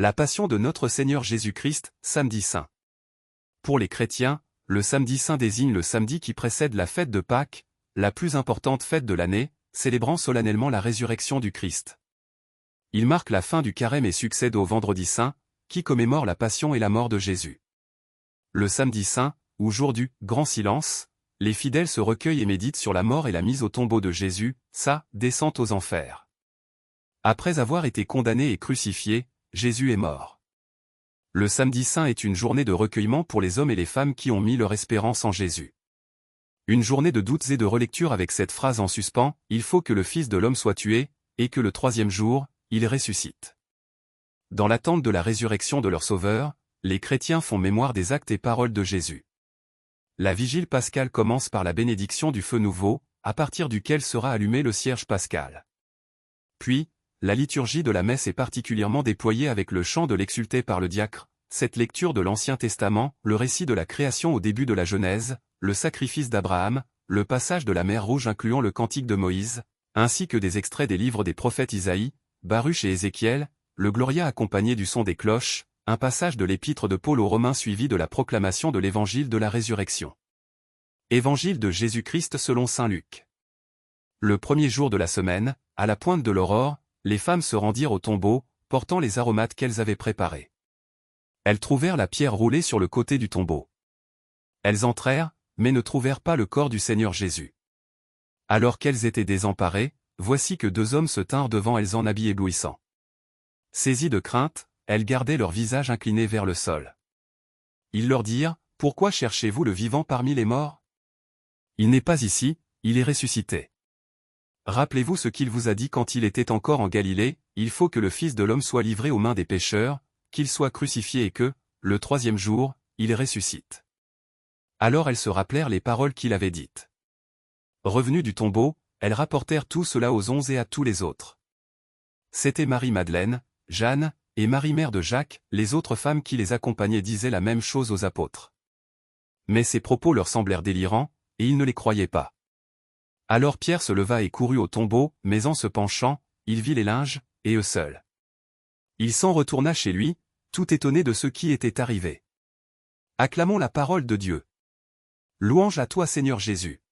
La Passion de notre Seigneur Jésus-Christ, samedi saint. Pour les chrétiens, le samedi saint désigne le samedi qui précède la fête de Pâques, la plus importante fête de l'année, célébrant solennellement la résurrection du Christ. Il marque la fin du carême et succède au vendredi saint, qui commémore la passion et la mort de Jésus. Le samedi saint, ou jour du grand silence, les fidèles se recueillent et méditent sur la mort et la mise au tombeau de Jésus, sa descente aux enfers. Après avoir été condamné et crucifié, Jésus est mort. Le samedi saint est une journée de recueillement pour les hommes et les femmes qui ont mis leur espérance en Jésus. Une journée de doutes et de relecture avec cette phrase en suspens, « Il faut que le Fils de l'homme soit tué, et que le troisième jour, il ressuscite ». Dans l'attente de la résurrection de leur Sauveur, les chrétiens font mémoire des actes et paroles de Jésus. La vigile pascale commence par la bénédiction du feu nouveau, à partir duquel sera allumé le cierge pascal. Puis, la liturgie de la messe est particulièrement déployée avec le chant de l'exsulté par le diacre, cette lecture de l'Ancien Testament, le récit de la création au début de la Genèse, le sacrifice d'Abraham, le passage de la mer Rouge incluant le cantique de Moïse, ainsi que des extraits des livres des prophètes Isaïe, Baruch et Ézéchiel, le Gloria accompagné du son des cloches, un passage de l'épître de Paul aux Romains suivi de la proclamation de l'évangile de la résurrection. Évangile de Jésus-Christ selon saint Luc. Le premier jour de la semaine, à la pointe de l'aurore, les femmes se rendirent au tombeau, portant les aromates qu'elles avaient préparés. Elles trouvèrent la pierre roulée sur le côté du tombeau. Elles entrèrent, mais ne trouvèrent pas le corps du Seigneur Jésus. Alors qu'elles étaient désemparées, voici que deux hommes se tinrent devant elles en habits éblouissants. Saisies de crainte, elles gardaient leur visage incliné vers le sol. Ils leur dirent, « Pourquoi cherchez-vous le vivant parmi les morts? Il n'est pas ici, il est ressuscité. Rappelez-vous ce qu'il vous a dit quand il était encore en Galilée, il faut que le Fils de l'homme soit livré aux mains des pécheurs, qu'il soit crucifié et que, le troisième jour, il ressuscite. » Alors elles se rappelèrent les paroles qu'il avait dites. Revenues du tombeau, elles rapportèrent tout cela aux 11 et à tous les autres. C'étaient Marie-Madeleine, Jeanne, et Marie mère de Jacques, les autres femmes qui les accompagnaient disaient la même chose aux apôtres. Mais ces propos leur semblèrent délirants, et ils ne les croyaient pas. Alors Pierre se leva et courut au tombeau, mais en se penchant, il vit les linges, et eux seuls. Il s'en retourna chez lui, tout étonné de ce qui était arrivé. Acclamons la parole de Dieu. Louange à toi Seigneur Jésus.